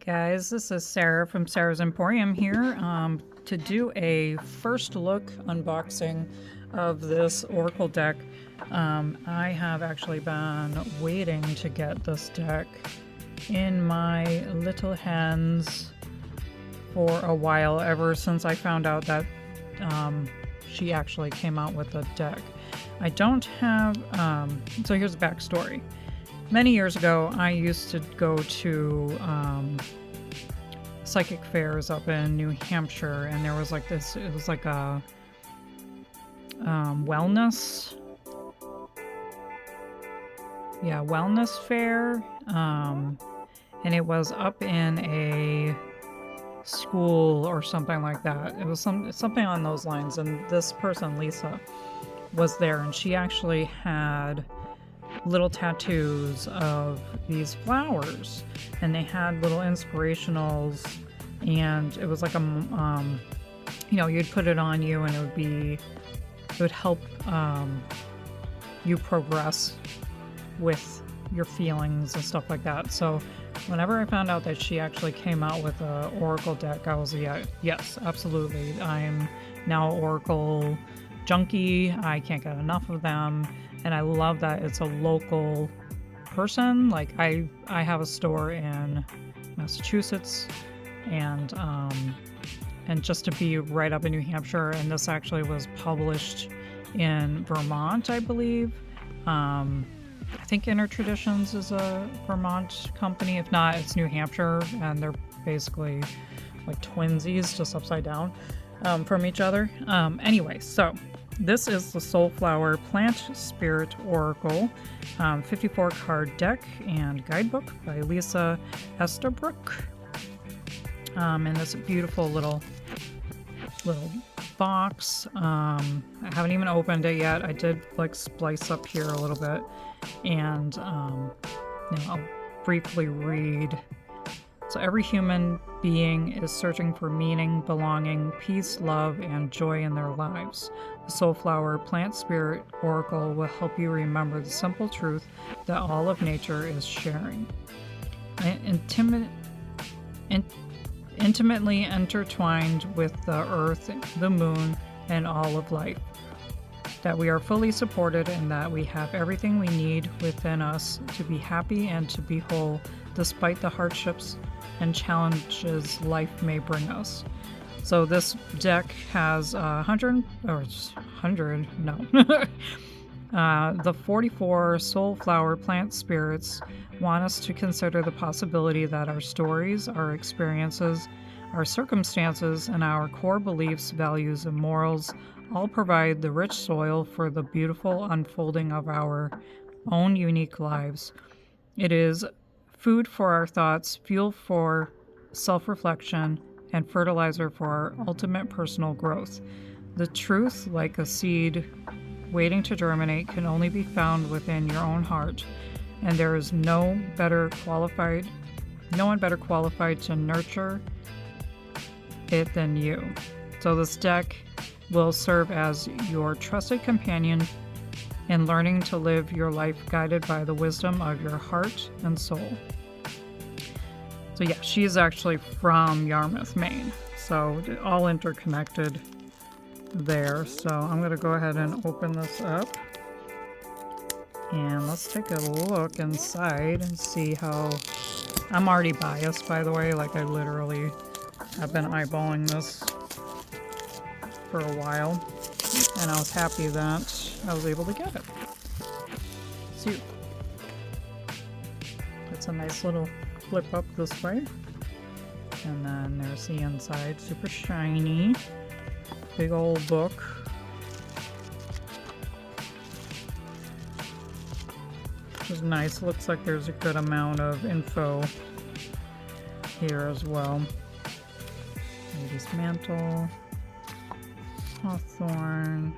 Guys, this is Sarah from Sarah's Emporium here to do a first look unboxing of this Oracle deck. I have actually been waiting to get this deck in my little hands for a while, ever since I found out that she actually came out with a deck. I don't have, so here's the backstory. Many years ago, I used to go to psychic fairs up in New Hampshire, and there was like this, it was like a wellness fair, and it was up in a school or something like that. It was something on those lines, and this person, Lisa, was there, and she actually had little tattoos of these flowers, and they had little inspirationals, and it was like a you'd put it on you and it would help you progress with your feelings and stuff like that. So whenever I found out that she actually came out with a Oracle deck, I was yes, absolutely. I'm now Oracle junkie. I can't get enough of them. And I love that it's a local person. Like I have a store in Massachusetts, and just to be right up in New Hampshire, and this actually was published in Vermont, I believe. I think Inner Traditions is a Vermont company. If not, it's New Hampshire, and they're basically like twinsies, just upside down from each other. Anyway, so this is the Soulflower Plant Spirit Oracle 54 card deck and guidebook by Lisa Estsbrook. And this beautiful little box. I haven't even opened it yet. I did like splice up here a little bit, and I'll briefly read. So every human being is searching for meaning, belonging, peace, love, and joy in their lives. The Soulflower Plant Spirit Oracle will help you remember the simple truth that all of nature is sharing. Intimately intertwined with the earth, the moon, and all of life. That we are fully supported, and that we have everything we need within us to be happy and to be whole, despite the hardships and challenges life may bring us. So this deck has 100, the 44 Soulflower Plant Spirits want us to consider the possibility that our stories, our experiences, our circumstances, and our core beliefs, values, and morals all provide the rich soil for the beautiful unfolding of our own unique lives. It is food for our thoughts, fuel for self-reflection, and fertilizer for our ultimate personal growth. The truth, like a seed waiting to germinate, can only be found within your own heart, and there is no one better qualified to nurture it than you. So this deck will serve as your trusted companion in learning to live your life guided by the wisdom of your heart and soul. So yeah, she's actually from Yarmouth, Maine. So all interconnected there. So I'm going to go ahead and open this up. And let's take a look inside and see how... I'm already biased, by the way. Like, I literally have been eyeballing this for a while. And I was happy that I was able to get it. So it's a nice little flip up this way, and then there's the inside, super shiny, big old book. Which is nice. Looks like there's a good amount of info here as well. Lady's Mantle, Hawthorn,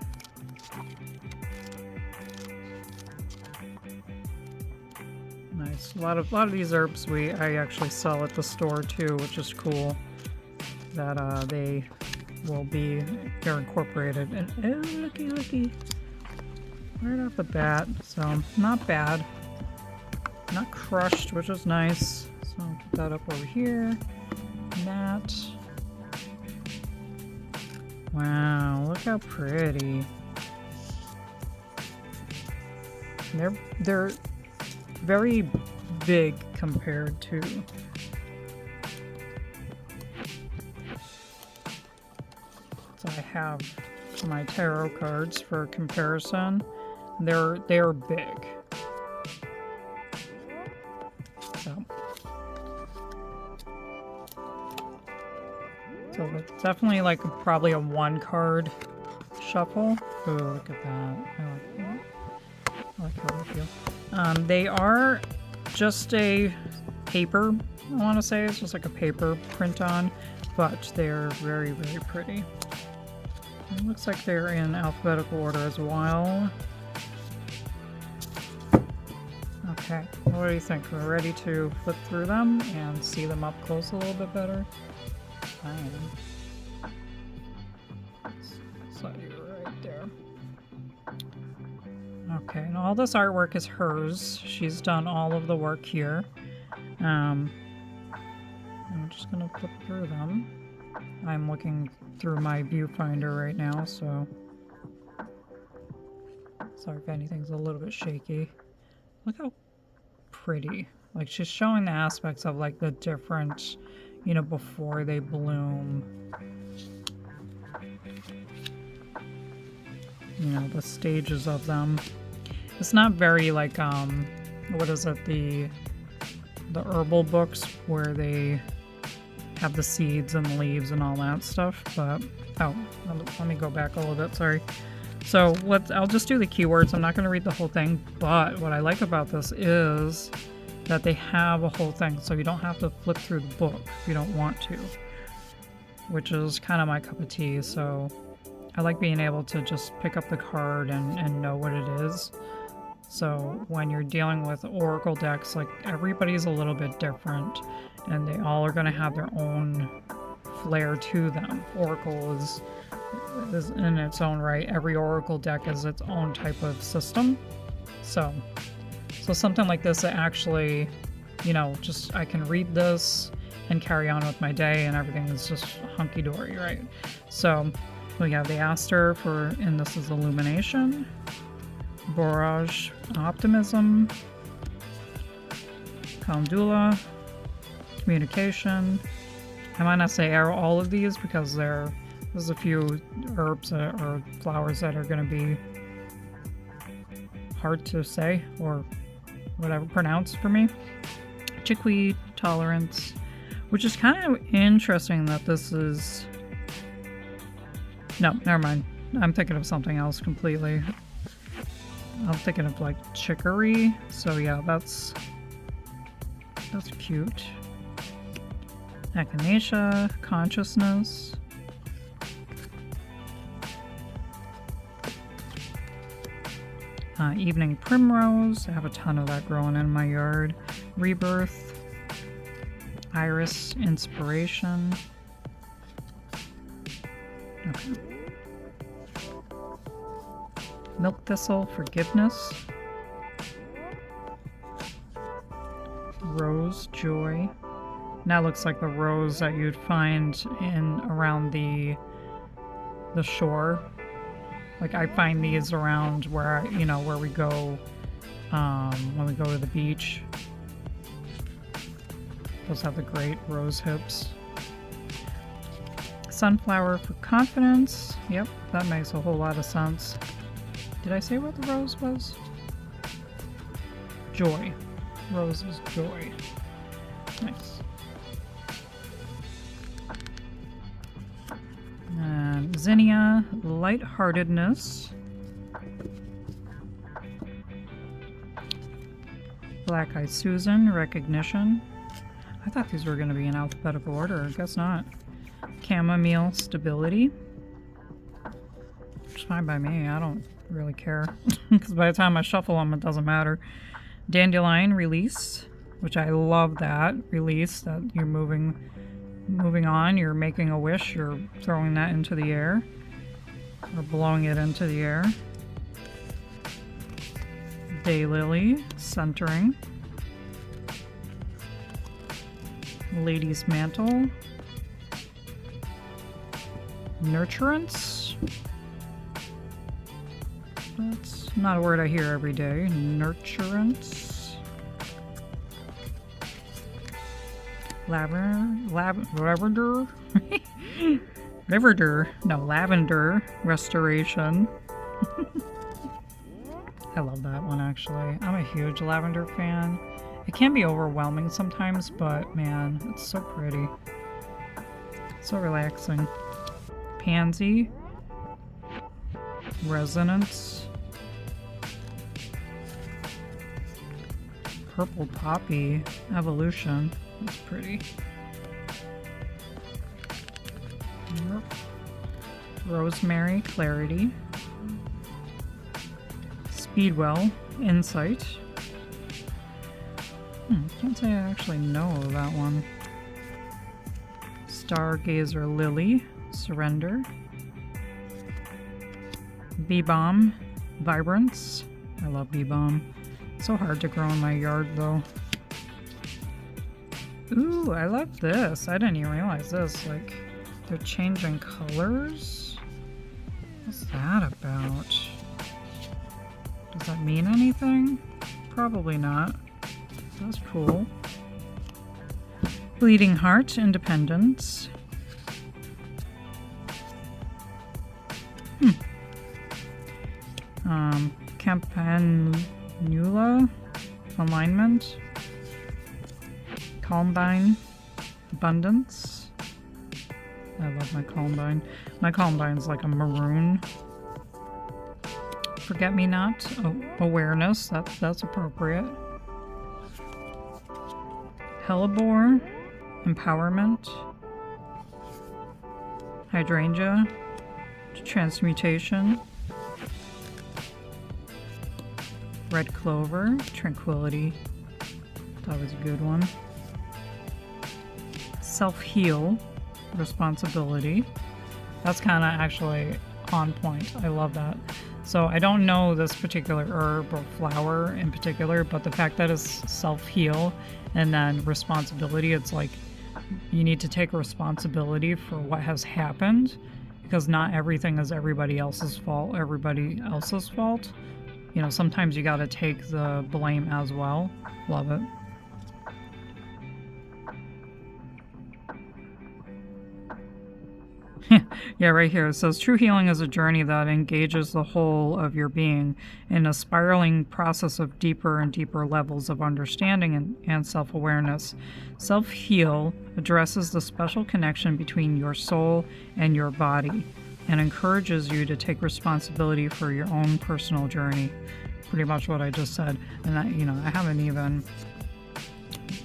nice. A lot of these herbs I actually sell at the store too, which is cool. That they're incorporated. And oh, looky, right off the bat. So not bad. Not crushed, which is nice. So I'll put that up over here. That. Wow, look how pretty. They're very big compared to so I have my tarot cards for comparison. They're big. So it's definitely like probably a 1-card shuffle. Ooh, look at that. I like that. I like how they feel. They are just a paper, I want to say. It's just like a paper print on, but they're very, very pretty. It looks like they're in alphabetical order as well. Okay, what do you think? We're ready to flip through them and see them up close a little bit better? I am. So you're right there. Okay, and all this artwork is hers. She's done all of the work here. I'm just gonna flip through them. I'm looking through my viewfinder right now, so sorry if anything's a little bit shaky. Look how pretty. Like, she's showing the aspects of like the different, you know, before they bloom. You know, the stages of them. It's not very like, what is it, the herbal books where they have the seeds and the leaves and all that stuff, but, oh, let me go back a little bit, sorry. So I'll just do the keywords. I'm not going to read the whole thing, but what I like about this is that they have a whole thing, so you don't have to flip through the book if you don't want to, which is kind of my cup of tea. So I like being able to just pick up the card and know what it is. So when you're dealing with oracle decks, like, everybody's a little bit different, and they all are going to have their own flair to them. Oracle is in its own right. Every oracle deck is its own type of system. So something like this that actually, you know, just I can read this and carry on with my day, and everything is just hunky-dory, right? So we have the Aster and this is Illumination, Borage, Optimism, Calendula, Communication. I might not say all of these because there's a few herbs or flowers that are going to be hard to say or whatever pronounce for me. Chickweed, Tolerance, which is kind of interesting that this is... No, never mind. I'm thinking of something else completely. I'm thinking of like chicory. So yeah, that's cute. Echinacea, Consciousness. Evening Primrose. I have a ton of that growing in my yard. Rebirth. Iris, Inspiration. Okay. Milk Thistle, Forgiveness. Rose, Joy. And that looks like the rose that you'd find around the shore. Like, I find these around where where we go when we go to the beach. Those have the great rose hips. Sunflower for Confidence. Yep, that makes a whole lot of sense. Did I say what the rose was? Joy. Rose is joy. Nice. And Zinnia, Lightheartedness. Black Eyed Susan, Recognition. I thought these were going to be in alphabetical order. I guess not. Chamomile, Stability. It's fine by me. I don't really care. Because by the time I shuffle them, it doesn't matter. Dandelion, Release. Which I love that. Release, that you're moving on. You're making a wish. You're throwing that into the air. Or blowing it into the air. Daylily, Centering. Lady's Mantle. Nurturance. That's not a word I hear every day. Nurturance. Lavender. Lavender Restoration. I love that one, actually. I'm a huge lavender fan. It can be overwhelming sometimes, but man, it's so pretty. So relaxing. Pansy. Resonance. Purple Poppy. Evolution. That's pretty. Rosemary Clarity. Speedwell Insight. Can't say I actually know that one. Stargazer Lily. Surrender. Bee Balm Vibrance. I love Bee Balm. So hard to grow in my yard though. Ooh, I love this. I didn't even realize this. Like, they're changing colors? What's that about? Does that mean anything? Probably not. That's cool. Bleeding Heart Independence. Campanula Alignment. Columbine Abundance. I love my Columbine. My Columbine's like a maroon. Forget Me Not. Awareness. That's appropriate. Hellebore. Empowerment. Hydrangea. Transmutation. Red Clover. Tranquility. That was a good one. Self-Heal. Responsibility. That's kind of actually on point. I love that. So I don't know this particular herb or flower in particular, but the fact that it's self-heal and then responsibility, it's like you need to take responsibility for what has happened, because not everything is everybody else's fault. You know, sometimes you got to take the blame as well. Love it. Yeah, right here. It says, true healing is a journey that engages the whole of your being in a spiraling process of deeper and deeper levels of understanding and self-awareness. Self-heal addresses the special connection between your soul and your body and encourages you to take responsibility for your own personal journey. Pretty much what I just said. And I haven't even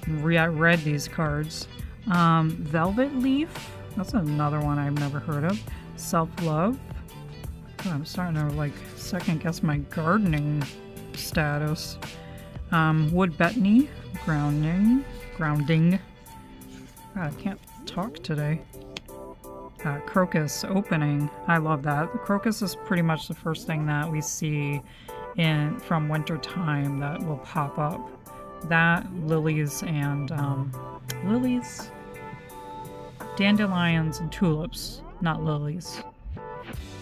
read these cards. Velvet Leaf. That's another one I've never heard of. Self-love. Oh, I'm starting to second guess my gardening status. Wood Betony. Grounding. God, I can't talk today. Crocus Opening. I love that. Crocus is pretty much the first thing that we see from winter time that will pop up. That, lilies, and dandelions and tulips, not lilies,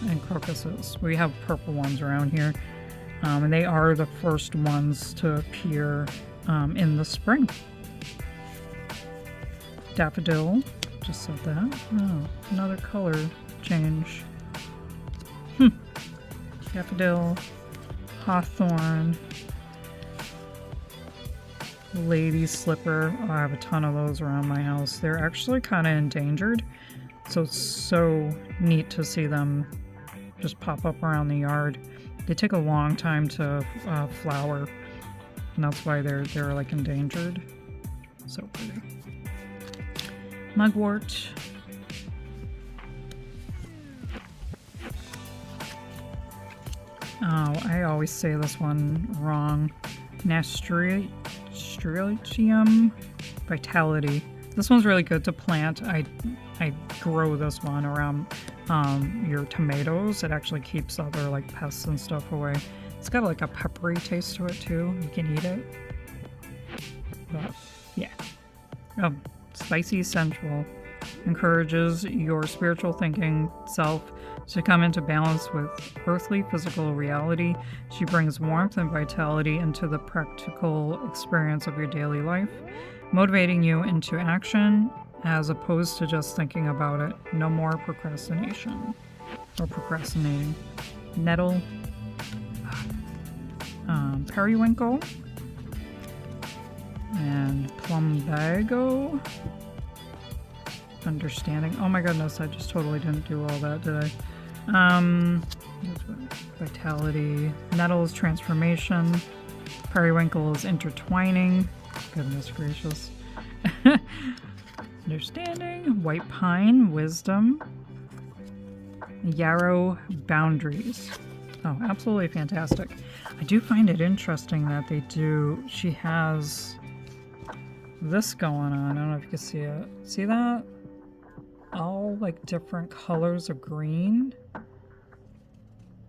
and crocuses. We have purple ones around here, and they are the first ones to appear in the spring. Daffodil, just said that. Oh, another color change. Daffodil, hawthorn, lady slipper. Oh, I have a ton of those around my house. They're actually kind of endangered, so it's so neat to see them just pop up around the yard. They take a long time to flower, and that's why they're like endangered. So pretty. Mugwort. Oh, I always say this one wrong. Nasturtium Vitality. This one's really good to plant. I grow this one around your tomatoes. It actually keeps other pests and stuff away. It's got a peppery taste to it too. You can eat it. But yeah. spicy sensual, encourages your spiritual thinking self to come into balance with earthly physical reality. She brings warmth and vitality into the practical experience of your daily life, motivating you into action as opposed to just thinking about it. No more procrastination or procrastinating. Nettle, periwinkle, and plumbago. Understanding. Oh my goodness, I just totally didn't do all that, did I? Vitality. Nettle is transformation. Periwinkle is intertwining. Goodness gracious. Understanding. White pine, wisdom. Yarrow, boundaries. Oh, absolutely fantastic. I do find it interesting that she has this going on. I don't know if you can see it. See that? All like different colors of green.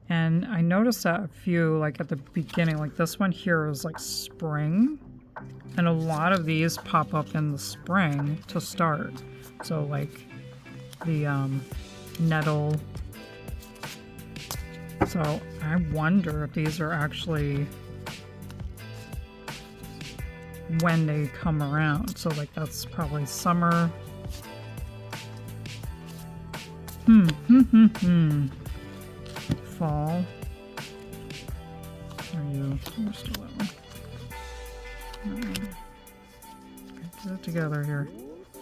And I noticed that a few, like at the beginning, like this one here is like spring. And a lot of these pop up in the spring to start. So like the nettle. So I wonder if these are actually when they come around. So like that's probably summer. Fall. You're still that one. Get it together here.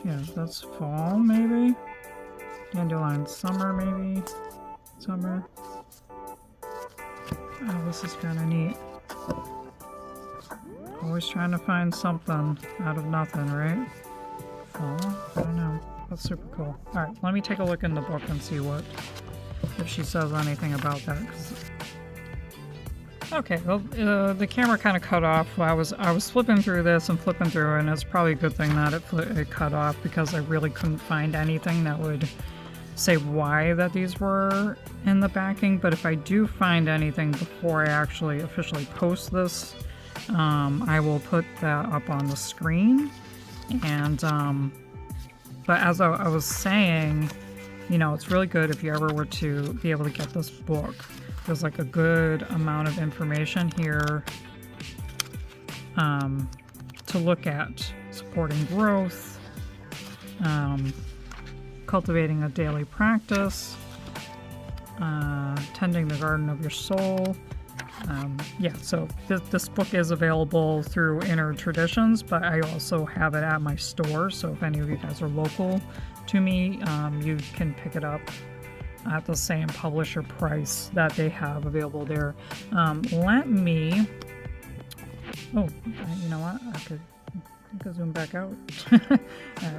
Yeah, that's fall maybe. Dandelion, summer maybe. Summer. Oh, this is kind of neat. Always trying to find something out of nothing, right? Fall? I don't know. That's super cool. Alright, let me take a look in the book and see if she says anything about that. Okay, well, the camera kind of cut off. I was flipping through this and flipping through, and it's probably a good thing that it cut off, because I really couldn't find anything that would say why that these were in the backing. But if I do find anything before I actually officially post this, I will put that up on the screen. And but as I was saying, you know, it's really good if you ever were to be able to get this book. There's like a good amount of information here to look at. Supporting growth, cultivating a daily practice, tending the garden of your soul. Yeah, so this book is available through Inner Traditions, but I also have it at my store. So if any of you guys are local to me, you can pick it up at the same publisher price that they have available there. Let me... Oh, you know what? I could zoom back out.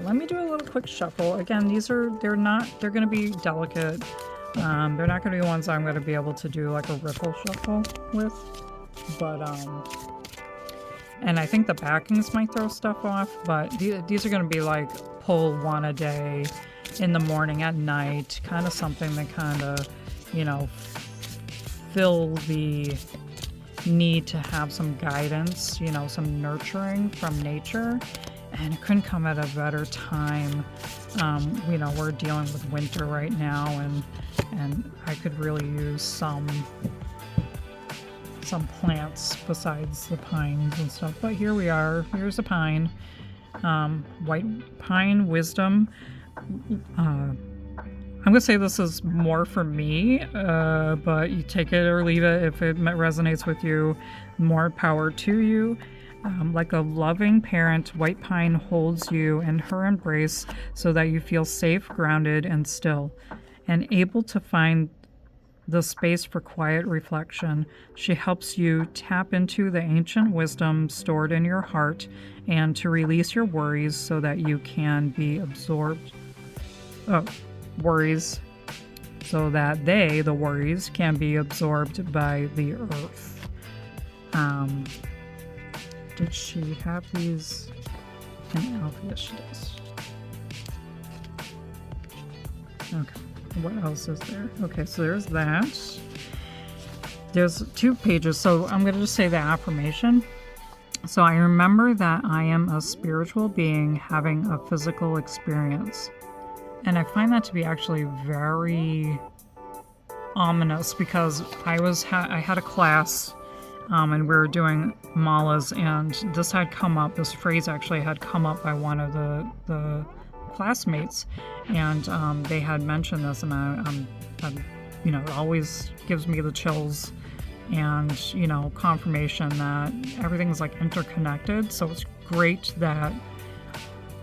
Let me do a little quick shuffle. Again, they're going to be delicate. They're not going to be ones I'm going to be able to do like a riffle shuffle with, but and I think the backings might throw stuff off, but these are going to be like pull one a day, in the morning, at night, kind of something that kind of, you know, fill the need to have some guidance, you know, some nurturing from nature. And it couldn't come at a better time. You know, we're dealing with winter right now, and I could really use some plants besides the pines and stuff. But here we are. Here's a pine. White pine, wisdom. I'm gonna say this is more for me, but you take it or leave it. If it resonates with you, more power to you. Like a loving parent, white pine holds you in her embrace so that you feel safe, grounded, and still, and able to find the space for quiet reflection. She helps you tap into the ancient wisdom stored in your heart and to release your worries so that you can be absorbed. Worries so that the worries, can be absorbed by the earth. Did she have these in Alpha? Yes, she does. Okay, what else is there? Okay, so there's that. There's 2 pages, so I'm going to just say the affirmation. So I remember that I am a spiritual being having a physical experience. And I find that to be actually very ominous, because I had a class and we were doing malas, and this phrase actually had come up by one of the classmates, and they had mentioned this, and I'm it always gives me the chills, and confirmation that everything's like interconnected. So it's great that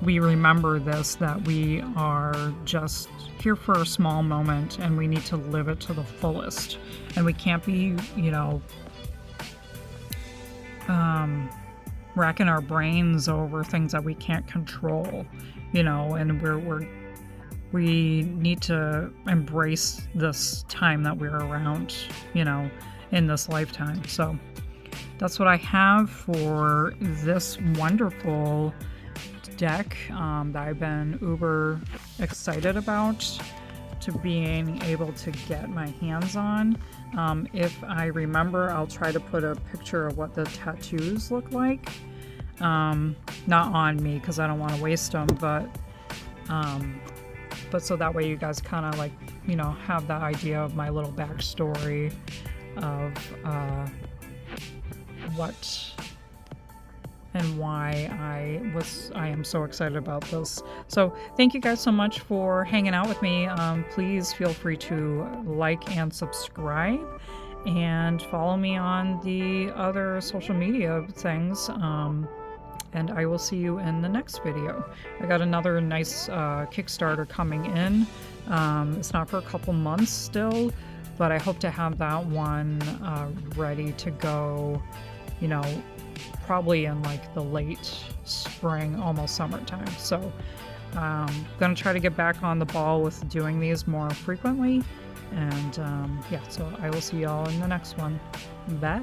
we remember this, that we are just here for a small moment and we need to live it to the fullest, and we can't be racking our brains over things that we can't control, and we need to embrace this time that we're around, in this lifetime. So that's what I have for this wonderful deck that I've been uber excited about to being able to get my hands on. If I remember, I'll try to put a picture of what the tattoos look like. Not on me, because I don't want to waste them, but so that way you guys kind of like, have the idea of my little backstory of what and why I am so excited about this. So thank you guys so much for hanging out with me. Please feel free to like and subscribe, and follow me on the other social media things. And I will see you in the next video. I got another nice Kickstarter coming in. It's not for a couple months still, but I hope to have that one ready to go, probably in like the late spring, almost summertime. So I'm gonna try to get back on the ball with doing these more frequently. And so I will see y'all in the next one. Bye.